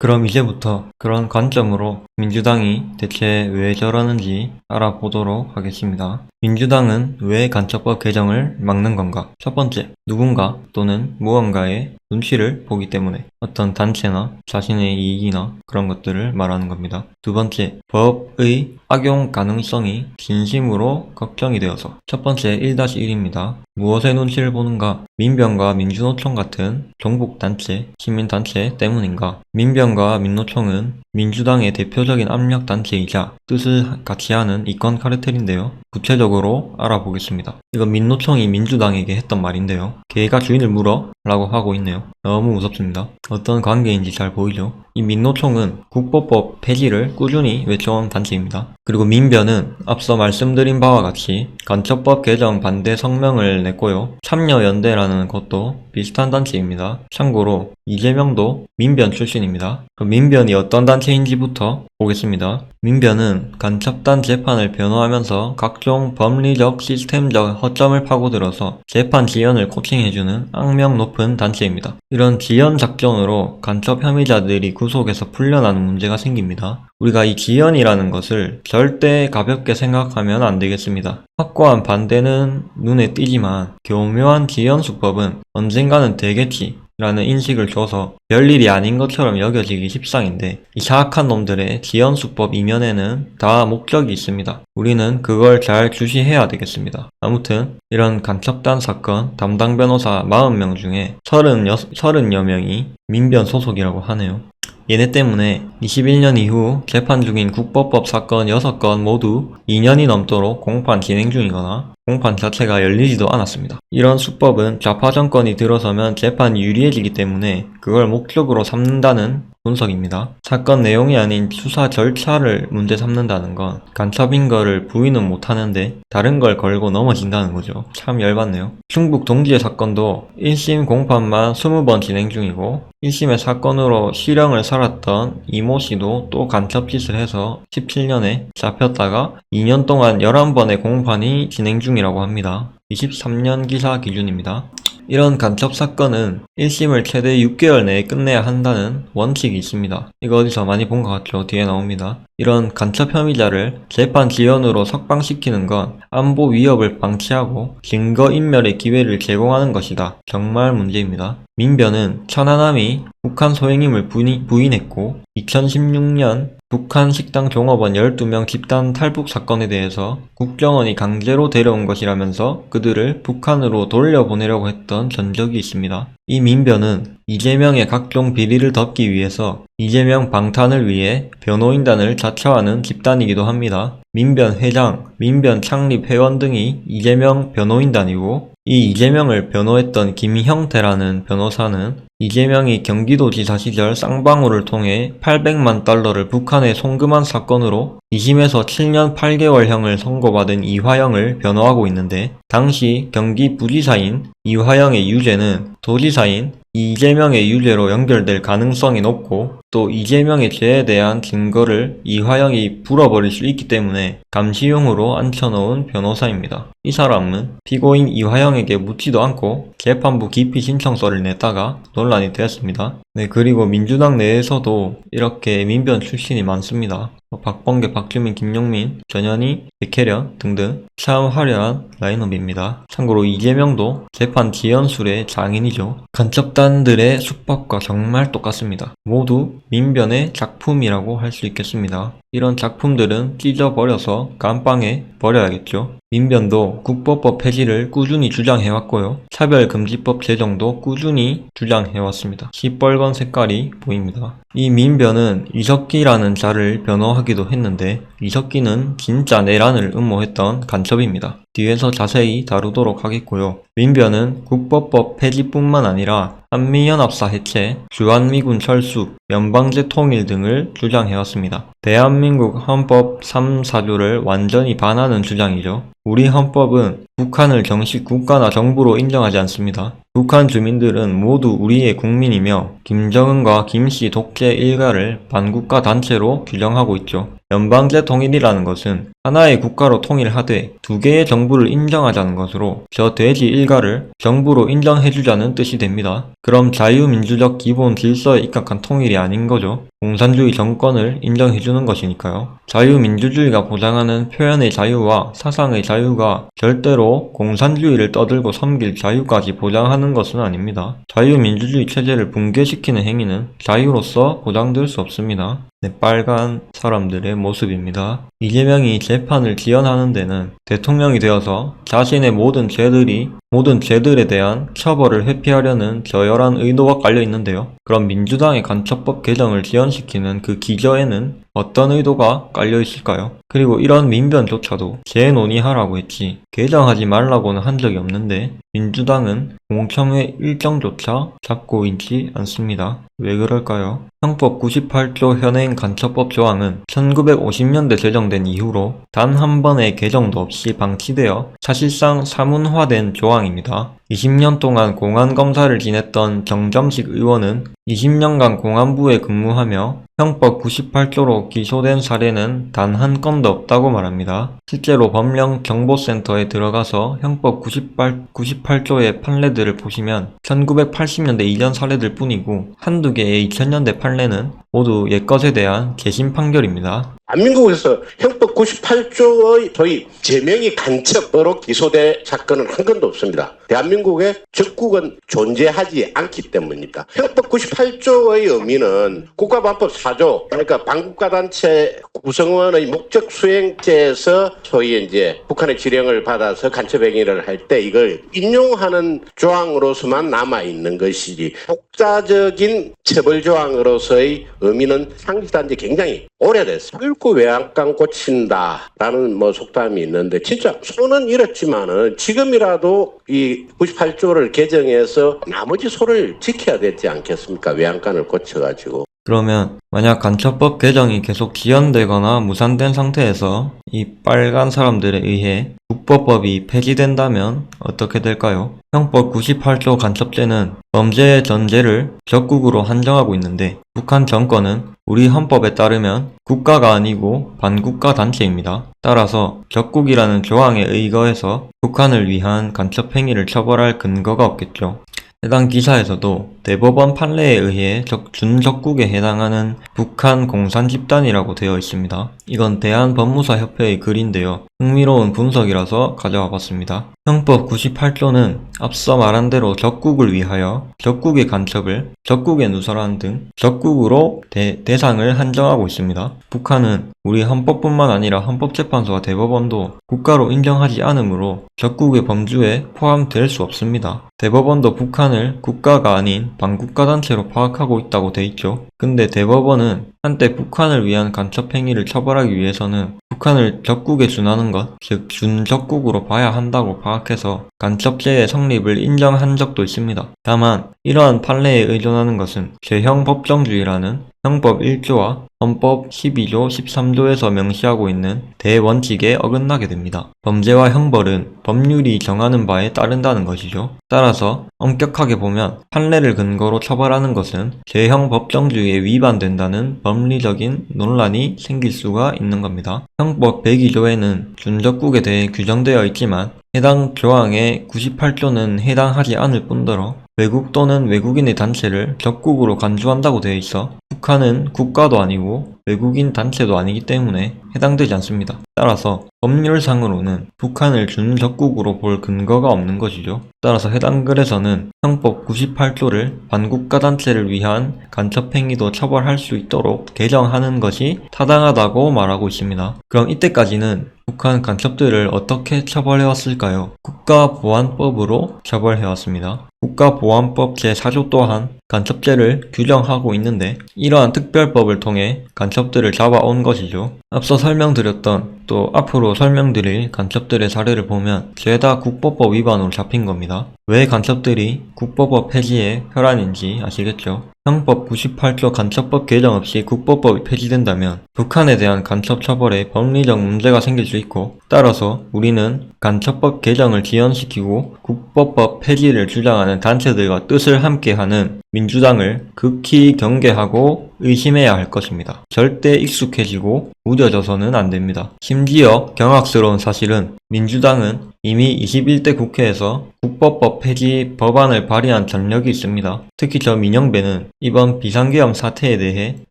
그럼 이제부터 그런 관점으로 민주당이 대체 왜 저러는지 알아보도록 하겠습니다. 민주당은 왜 간첩법 개정을 막는 건가? 첫 번째, 누군가 또는 무언가의 눈치를 보기 때문에 어떤 단체나 자신의 이익이나 그런 것들을 말하는 겁니다. 두 번째, 법의 악용 가능성이 진심으로 걱정이 되어서. 첫 번째 1-1입니다. 무엇의 눈치를 보는가? 민변과 민주노총 같은 종북단체, 시민단체 때문인가? 민변과 민노총은 민주당의 대표적인 압력단체이자 뜻을 같이 하는 이권 카르텔인데요. 구체적으로 알아보겠습니다. 이건 민노총이 민주당에게 했던 말인데요. 개가 주인을 물어 라고 하고 있네요. 너무 무섭습니다. 어떤 관계인지 잘 보이죠? 이 민노총은 국보법 폐지를 꾸준히 외쳐온 단체입니다. 그리고 민변은 앞서 말씀드린 바와 같이 간첩법 개정 반대 성명을 냈고요. 참여연대라는 것도 비슷한 단체입니다. 참고로 이재명도 민변 출신입니다. 그럼 민변이 어떤 단체인지부터 보겠습니다. 민변은 간첩단 재판을 변호하면서 각종 법리적 시스템적 허점을 파고들어서 재판 지연을 코칭해주는 악명 높은 단체입니다. 이런 지연 작전으로 간첩 혐의자들이 구속에서 풀려나는 문제가 생깁니다. 우리가 이 지연이라는 것을 절대 가볍게 생각하면 안 되겠습니다. 확고한 반대는 눈에 띄지만 교묘한 지연 수법은 언젠가는 되겠지 라는 인식을 줘서 별일이 아닌 것처럼 여겨지기 십상인데, 이 사악한 놈들의 지연수법 이면에는 다 목적이 있습니다. 우리는 그걸 잘 주시해야 되겠습니다. 아무튼 이런 간첩단 사건 담당 변호사 40명 중에 30여 명이 민변 소속이라고 하네요. 얘네 때문에 21년 이후 재판 중인 국보법 사건 6건 모두 2년이 넘도록 공판 진행 중이거나 공판 자체가 열리지도 않았습니다. 이런 수법은 좌파 정권이 들어서면 재판이 유리해지기 때문에 그걸 목적으로 삼는다는 분석입니다. 사건 내용이 아닌 수사 절차를 문제 삼는다는 건 간첩인 거를 부인은 못하는데 다른 걸 걸고 넘어진다는 거죠. 참 열받네요. 충북 동지의 사건도 1심 공판만 20번 진행 중이고 1심의 사건으로 실형을 살았던 이모 씨도 또 간첩짓을 해서 17년에 잡혔다가 2년 동안 11번의 공판이 진행 중이라고 합니다. 23년 기사 기준입니다. 이런 간첩 사건은 1심을 최대 6개월 내에 끝내야 한다는 원칙이 있습니다. 이거 어디서 많이 본 것 같죠? 뒤에 나옵니다. 이런 간첩 혐의자를 재판 지연으로 석방시키는 건 안보 위협을 방치하고 증거인멸의 기회를 제공하는 것이다. 정말 문제입니다. 민변은 천안함이 북한 소행임을 부인했고 2016년 북한 식당 종업원 12명 집단 탈북 사건에 대해서 국정원이 강제로 데려온 것이라면서 그들을 북한으로 돌려보내려고 했던 전적이 있습니다. 이 민변은 이재명의 각종 비리를 덮기 위해서 이재명 방탄을 위해 변호인단을 자처하는 집단이기도 합니다. 민변 회장, 민변 창립 회원 등이 이재명 변호인단이고, 이 이재명을 변호했던 김형태라는 변호사는 이재명이 경기도지사 시절 쌍방울을 통해 800만 달러를 북한에 송금한 사건으로 2심에서 7년 8개월형을 선고받은 이화영을 변호하고 있는데, 당시 경기 부지사인 이화영의 유죄는 도지사인 이재명의 유죄로 연결될 가능성이 높고, 또 이재명의 죄에 대한 증거를 이화영이 불어버릴 수 있기 때문에 감시용으로 앉혀놓은 변호사입니다. 이 사람은 피고인 이화영에게 묻지도 않고 재판부 기피 신청서를 냈다가 논란이 되었습니다. 네, 그리고 민주당 내에서도 이렇게 민변 출신이 많습니다. 박범계, 박주민, 김용민, 전현희, 백혜련 등등 참 화려한 라인업입니다. 참고로 이재명도 재판 지연술의 장인이죠. 간첩단들의 수법과 정말 똑같습니다. 모두 민변의 작품이라고 할 수 있겠습니다. 이런 작품들은 찢어버려서 감방에 버려야겠죠. 민변도 국보법 폐지를 꾸준히 주장해왔고요. 차별금지법 제정도 꾸준히 주장해왔습니다. 시뻘건 색깔이 보입니다. 이 민변은 이석기라는 자를 변호하기도 했는데, 이석기는 진짜 내란을 음모했던 간첩입니다. 뒤에서 자세히 다루도록 하겠고요. 민변은 국보법 폐지뿐만 아니라 한미연합사 해체, 주한미군 철수, 연방제 통일 등을 주장해왔습니다. 대한민국 헌법 3, 4조를 완전히 반하는 주장이죠. 우리 헌법은 북한을 정식 국가나 정부로 인정하지 않습니다. 북한 주민들은 모두 우리의 국민이며 김정은과 김씨 독재 일가를 반국가 단체로 규정하고 있죠. 연방제 통일이라는 것은 하나의 국가로 통일하되 두 개의 정부를 인정하자는 것으로 저 돼지 일가를 정부로 인정해주자는 뜻이 됩니다. 그럼 자유민주적 기본 질서에 입각한 통일이 아닌 거죠. 공산주의 정권을 인정해주는 것이니까요. 자유민주주의가 보장하는 표현의 자유와 사상의 자유가 절대로 공산주의를 떠들고 섬길 자유까지 보장하는 것은 아닙니다. 자유민주주의 체제를 붕괴시키는 행위는 자유로서 보장될 수 없습니다. 네, 빨간 사람들의 모습입니다. 이재명이 재판을 지연하는 데는 대통령이 되어서 자신의 모든 죄들에 대한 처벌을 회피하려는 저열한 의도가 깔려 있는데요. 그럼 민주당의 간첩법 개정을 지연시키는 그 기저에는 어떤 의도가 깔려 있을까요? 그리고 이런 민변조차도 재논의하라고 했지 개정하지 말라고는 한 적이 없는데 민주당은 공청회 일정조차 잡고 있지 않습니다. 왜 그럴까요? 형법 98조 현행 간첩법 조항은 1950년대 제정된 이후로 단 한 번의 개정도 없이 방치되어 사실상 사문화된 조항입니다. 20년 동안 공안검사를 지냈던 정점식 의원은 20년간 공안부에 근무하며 형법 98조로 기소된 사례는 단 한 건도 없다고 말합니다. 실제로 법령정보센터에 들어가서 형법 98조의 판례들을 보시면 1980년대 이전 사례들 뿐이고 한두 개의 2000년대 판례는 모두 옛것에 대한 개심 판결입니다. 대한민국에서 형법 98조의 소위 제명이 간첩으로 기소된 사건은 한 건도 없습니다. 대한민국의 적국은 존재하지 않기 때문입니다. 형법 98조의 의미는 국가보안법 4조, 그러니까 반국가단체 구성원의 목적 수행죄에서 소위 이제 북한의 지령을 받아서 간첩행위를 할 때 이걸 인용하는 조항으로서만 남아있는 것이지 독자적인 처벌조항으로서의 의미는 상실한 지 굉장히 오래됐어요. 늙고 외양간 꽂힌다라는 속담이 있는데 진짜 손은 잃었지만은 지금이라도 이 98조를 개정해서 나머지 손을 지켜야 되지 않겠습니까? 외양간을 꽂혀가지고. 그러면 만약 간첩법 개정이 계속 지연되거나 무산된 상태에서 이 빨간 사람들에 의해 국보법이 폐지된다면 어떻게 될까요? 형법 98조 간첩죄는 범죄의 전제를 적국으로 한정하고 있는데 북한 정권은 우리 헌법에 따르면 국가가 아니고 반국가 단체입니다. 따라서 적국이라는 조항에 의거해서 북한을 위한 간첩행위를 처벌할 근거가 없겠죠. 해당 기사에서도 대법원 판례에 의해 준적국에 해당하는 북한 공산집단이라고 되어 있습니다. 이건 대한법무사협회의 글인데요. 흥미로운 분석이라서 가져와 봤습니다. 형법 98조는 앞서 말한 대로 적국을 위하여 적국의 간첩을 적국에 누설하는 등 적국으로 대상을 한정하고 있습니다. 북한은 우리 헌법뿐만 아니라 헌법재판소와 대법원도 국가로 인정하지 않으므로 적국의 범주에 포함될 수 없습니다. 대법원도 북한을 국가가 아닌 반국가 단체로 파악하고 있다고 돼 있죠. 근데 대법원은 한때 북한을 위한 간첩 행위를 처벌하기 위해서는 북한을 적국에 준하는 것, 즉 준적국으로 봐야 한다고 파악해서 간첩죄의 성립을 인정한 적도 있습니다. 다만 이러한 판례에 의존하는 것은 죄형 법정주의라는 형법 1조와 헌법 12조, 13조에서 명시하고 있는 대원칙에 어긋나게 됩니다. 범죄와 형벌은 법률이 정하는 바에 따른다는 것이죠. 따라서 엄격하게 보면 판례를 근거로 처벌하는 것은 죄형 법정주의에 위반된다는 법리적인 논란이 생길 수가 있는 겁니다. 형법 102조에는 준적국에 대해 규정되어 있지만 해당 조항의 98조는 해당하지 않을 뿐더러 외국 또는 외국인의 단체를 적국으로 간주한다고 되어 있어 북한은 국가도 아니고 외국인 단체도 아니기 때문에 해당되지 않습니다. 따라서 법률상으로는 북한을 준적국으로 볼 근거가 없는 것이죠. 따라서 해당 글에서는 형법 98조를 반국가 단체를 위한 간첩행위도 처벌할 수 있도록 개정하는 것이 타당하다고 말하고 있습니다. 그럼 이때까지는 북한 간첩들을 어떻게 처벌해왔을까요? 국가보안법으로 처벌해왔습니다. 국가보안법 제4조 또한 간첩죄를 규정하고 있는데 이러한 특별법을 통해 간첩들을 잡아온 것이죠. 앞서 설명드렸던 또 앞으로 설명드릴 간첩들의 사례를 보면 죄다 국보법 위반으로 잡힌 겁니다. 왜 간첩들이 국보법 폐지에 혈안인지 아시겠죠? 형법 98조 간첩법 개정 없이 국보법이 폐지된다면 북한에 대한 간첩 처벌에 법리적 문제가 생길 수 있고 따라서 우리는 간첩법 개정을 지연시키고 국보법 폐지를 주장하는 단체들과 뜻을 함께하는 민주당을 극히 경계하고 의심해야 할 것입니다. 절대 익숙해지고 무뎌져서는 안 됩니다. 심지어 경악스러운 사실은 민주당은 이미 21대 국회에서 국법법 폐지 법안을 발의한 전력이 있습니다. 특히 저 민영배는 이번 비상계엄 사태에 대해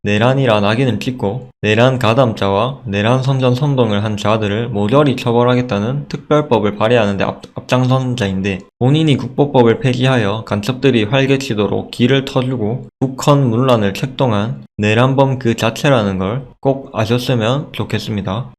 내란이란 악인을 찍고 내란 가담자와 내란 선전 선동을 한 자들을 모조리 처벌하겠다는 특별법을 발의하는 데 앞장선 자인데, 본인이 국법법을 폐지하여 간첩들이 활개치도록 길을 터주고 북헌 문란을 책동한 내란범 그 자체라는 걸 꼭 아셨으면 좋겠습니다.